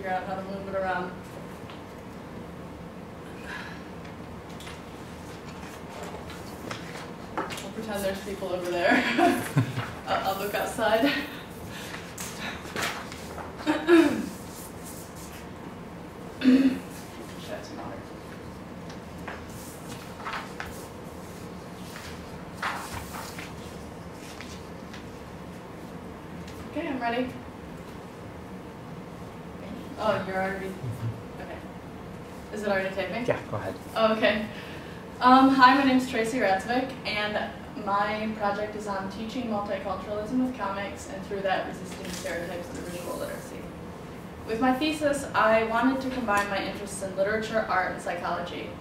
figure out how to move it around. I'll pretend there's people over there. I'll look outside. Shed some water. Okay, I'm ready. Oh, you're already, okay. Is it already taping? Yeah, go ahead. Oh, okay. Hi, my name's Tracy Radsvick, and my project is on teaching multiculturalism with comics, and through that, resisting stereotypes through visual literacy. With my thesis, I wanted to combine my interests in literature, art, and psychology.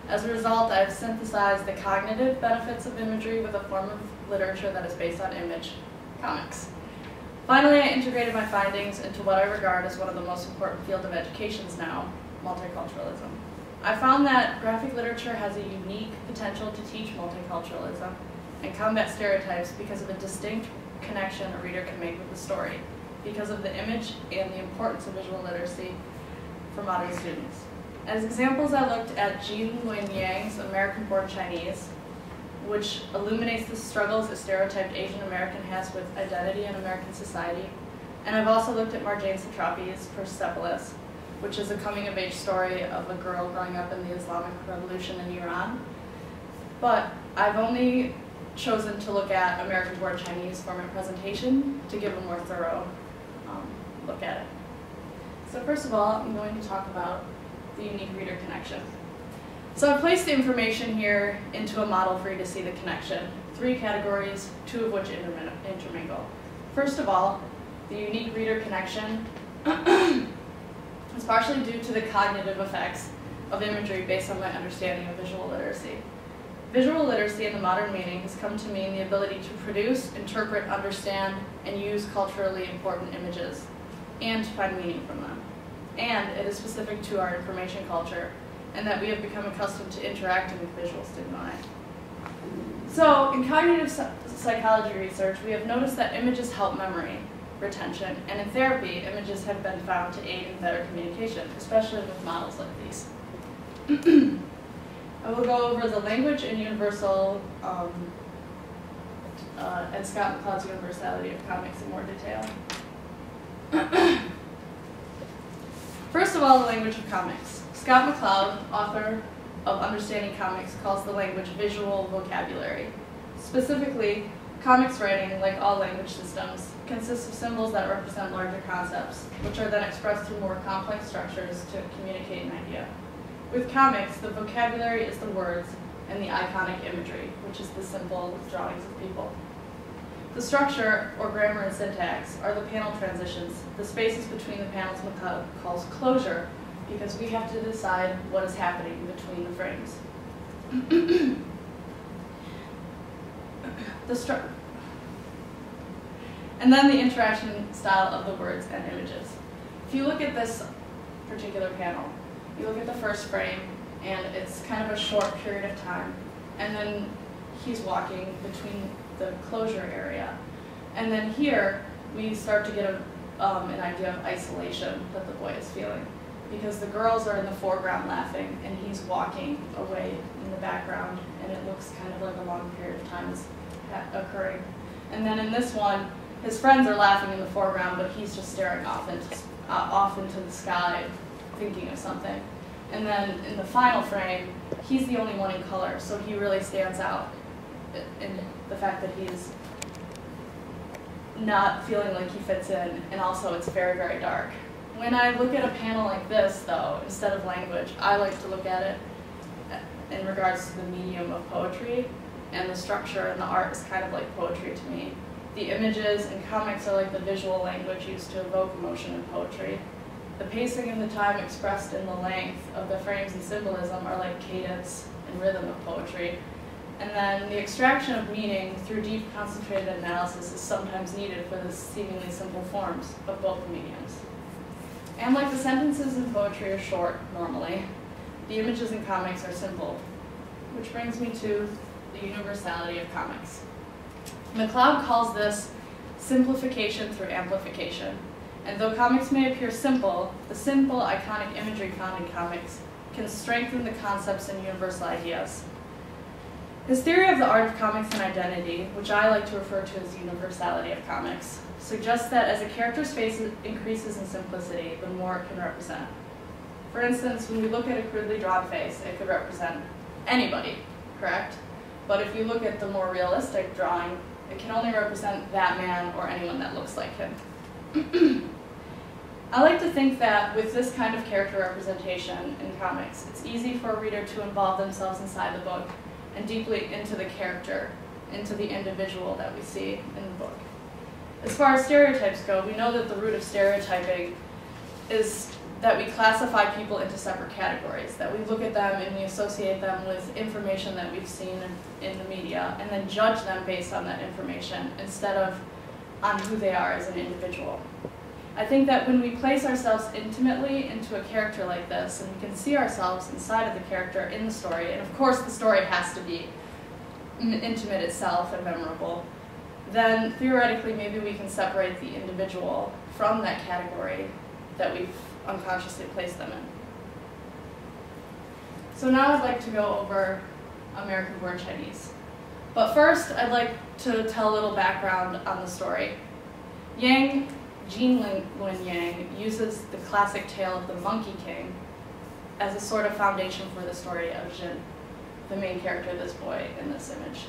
As a result, I've synthesized the cognitive benefits of imagery with a form of literature that is based on image, comics. Finally, I integrated my findings into what I regard as one of the most important fields of education now, multiculturalism. I found that graphic literature has a unique potential to teach multiculturalism and combat stereotypes because of a distinct connection a reader can make with the story, because of the image and the importance of visual literacy for modern students. As examples, I looked at Jean Nguyen Yang's American-Born Chinese, which illuminates the struggles a stereotyped Asian American has with identity in American society. And I've also looked at Marjane Satrapi's Persepolis, which is a coming-of-age story of a girl growing up in the Islamic Revolution in Iran. But I've only chosen to look at American-Born Chinese for my presentation to give a more thorough look at it. So first of all, I'm going to talk about the unique reader connection. So I've placed the information here into a model for you to see the connection. 3 categories, 2 of which intermingle. First of all, the unique reader connection is partially due to the cognitive effects of imagery based on my understanding of visual literacy. Visual literacy in the modern meaning has come to mean the ability to produce, interpret, understand, and use culturally important images, and to find meaning from them. And it is specific to our information culture, and that we have become accustomed to interacting with visual stimuli. So, in cognitive psychology research, we have noticed that images help memory retention, and in therapy, images have been found to aid in better communication, especially with models like these. I will go over the language and universal, and Scott McCloud's universality of comics in more detail. First of all, the language of comics. Scott McCloud, author of Understanding Comics, calls the language visual vocabulary. Specifically, comics writing, like all language systems, consists of symbols that represent larger concepts, which are then expressed through more complex structures to communicate an idea. With comics, the vocabulary is the words and the iconic imagery, which is the simple drawings of people. The structure, or grammar and syntax, are the panel transitions, the spaces between the panels McCloud calls closure, because we have to decide what is happening between the frames. And then the interaction style of the words and images. If you look at this particular panel, you look at the first frame, and it's kind of a short period of time, and then he's walking between the closure area. And then here, we start to get an idea of isolation that the boy is feeling, because the girls are in the foreground laughing, and he's walking away in the background, and it looks kind of like a long period of time is occurring. And then in this one, his friends are laughing in the foreground, but he's just staring off into the sky, thinking of something. And then in the final frame, he's the only one in color, so he really stands out in the fact that he's not feeling like he fits in, and also it's very, very dark. When I look at a panel like this, though, instead of language, I like to look at it in regards to the medium of poetry, and the structure and the art is kind of like poetry to me. The images and comics are like the visual language used to evoke emotion in poetry. The pacing and the time expressed in the length of the frames and symbolism are like cadence and rhythm of poetry. And then the extraction of meaning through deep concentrated analysis is sometimes needed for the seemingly simple forms of both mediums. And like the sentences in poetry are short normally, the images in comics are simple, which brings me to the universality of comics. McCloud calls this simplification through amplification. And though comics may appear simple, the simple, iconic imagery found in comics can strengthen the concepts and universal ideas. His theory of the art of comics and identity, which I like to refer to as the universality of comics, suggests that as a character's face increases in simplicity, the more it can represent. For instance, when we look at a crudely drawn face, it could represent anybody, correct? But if you look at the more realistic drawing, it can only represent that man or anyone that looks like him. I like to think that with this kind of character representation in comics, it's easy for a reader to involve themselves inside the book and deeply into the character, into the individual that we see in the book. As far as stereotypes go, we know that the root of stereotyping is that we classify people into separate categories, that we look at them and we associate them with information that we've seen in the media, and then judge them based on that information instead of on who they are as an individual. I think that when we place ourselves intimately into a character like this, and we can see ourselves inside of the character in the story, and of course the story has to be intimate itself and memorable, then theoretically maybe we can separate the individual from that category that we've unconsciously placed them in. So now I'd like to go over American-born Chinese. But first, I'd like to tell a little background on the story. Jean Lin Yang uses the classic tale of the Monkey King as a sort of foundation for the story of Jin, the main character, this boy in this image.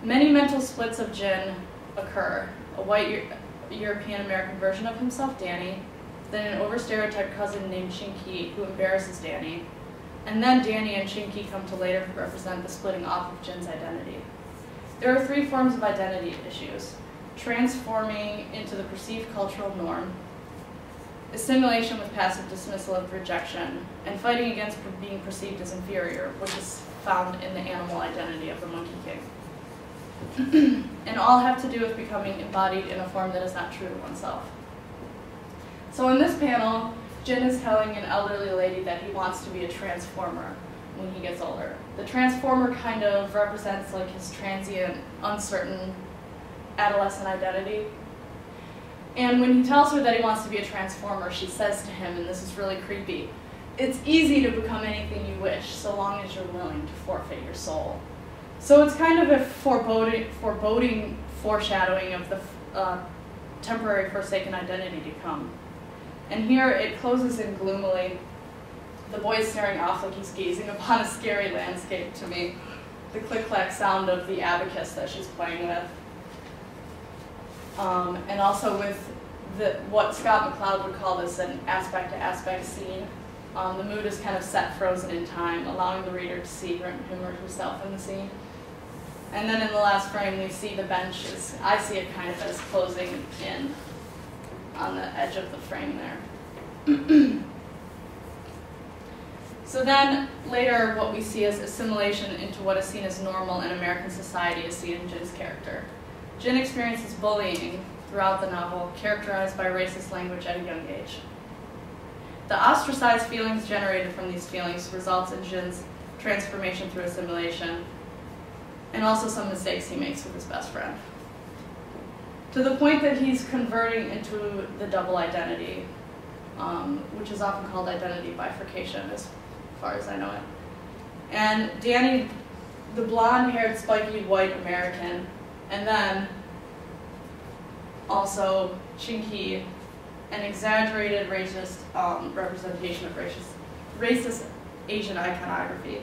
Many mental splits of Jin occur: a white European-American version of himself, Danny, then an over-stereotyped cousin named Chinky who embarrasses Danny, and then Danny and Chinky come to later represent the splitting off of Jin's identity. There are three forms of identity issues: transforming into the perceived cultural norm, assimilation with passive dismissal of rejection, and fighting against being perceived as inferior, which is found in the animal identity of the Monkey King. And all have to do with becoming embodied in a form that is not true to oneself. So in this panel, Jin is telling an elderly lady that he wants to be a transformer when he gets older. The transformer kind of represents like his transient, uncertain adolescent identity. And when he tells her that he wants to be a transformer, she says to him, and this is really creepy, "It's easy to become anything you wish, so long as you're willing to forfeit your soul." So it's kind of a foreboding foreshadowing of the temporary forsaken identity to come. And here it closes in gloomily. The boy is staring off like he's gazing upon a scary landscape to me. The click-clack sound of the abacus that she's playing with. And also with what Scott McCloud would call this an aspect-to-aspect scene. The mood is kind of set frozen in time, allowing the reader to see him or herself in the scene. And then in the last frame, we see the bench. I see it kind of as closing in on the edge of the frame there. So then, later, what we see is assimilation into what is seen as normal in American society is seen in Jin's character. Jin experiences bullying throughout the novel, characterized by racist language at a young age. The ostracized feelings generated from these feelings results in Jin's transformation through assimilation, and also some mistakes he makes with his best friend. To the point that he's converting into the double identity, which is often called identity bifurcation, as far as I know it. And Danny, the blonde-haired, spiky, white American, and then also Chinky, an exaggerated racist representation of racist Asian iconography.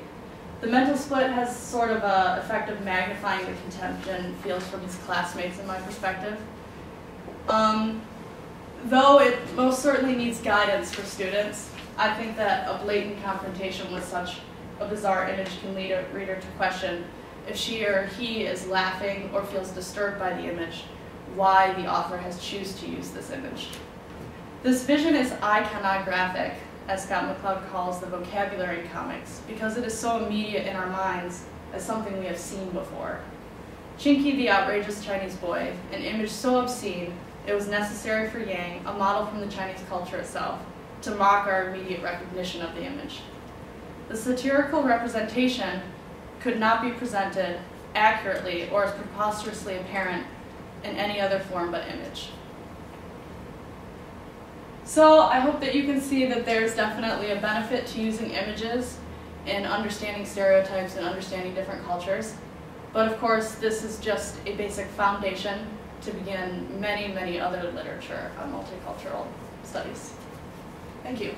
The mental split has sort of an effect of magnifying the contempt Jin feels from his classmates, in my perspective. Though it most certainly needs guidance for students, I think that a blatant confrontation with such a bizarre image can lead a reader to question if she or he is laughing or feels disturbed by the image, why the author has chosen to use this image. This vision is iconographic, as Scott McCloud calls the vocabulary in comics, because it is so immediate in our minds as something we have seen before. Chinky, the outrageous Chinese boy, an image so obscene it was necessary for Yang, a model from the Chinese culture itself, to mock our immediate recognition of the image. The satirical representation could not be presented accurately or as preposterously apparent in any other form but image. So I hope that you can see that there's definitely a benefit to using images in understanding stereotypes and understanding different cultures. But of course, this is just a basic foundation to begin many, many other literature on multicultural studies. Thank you.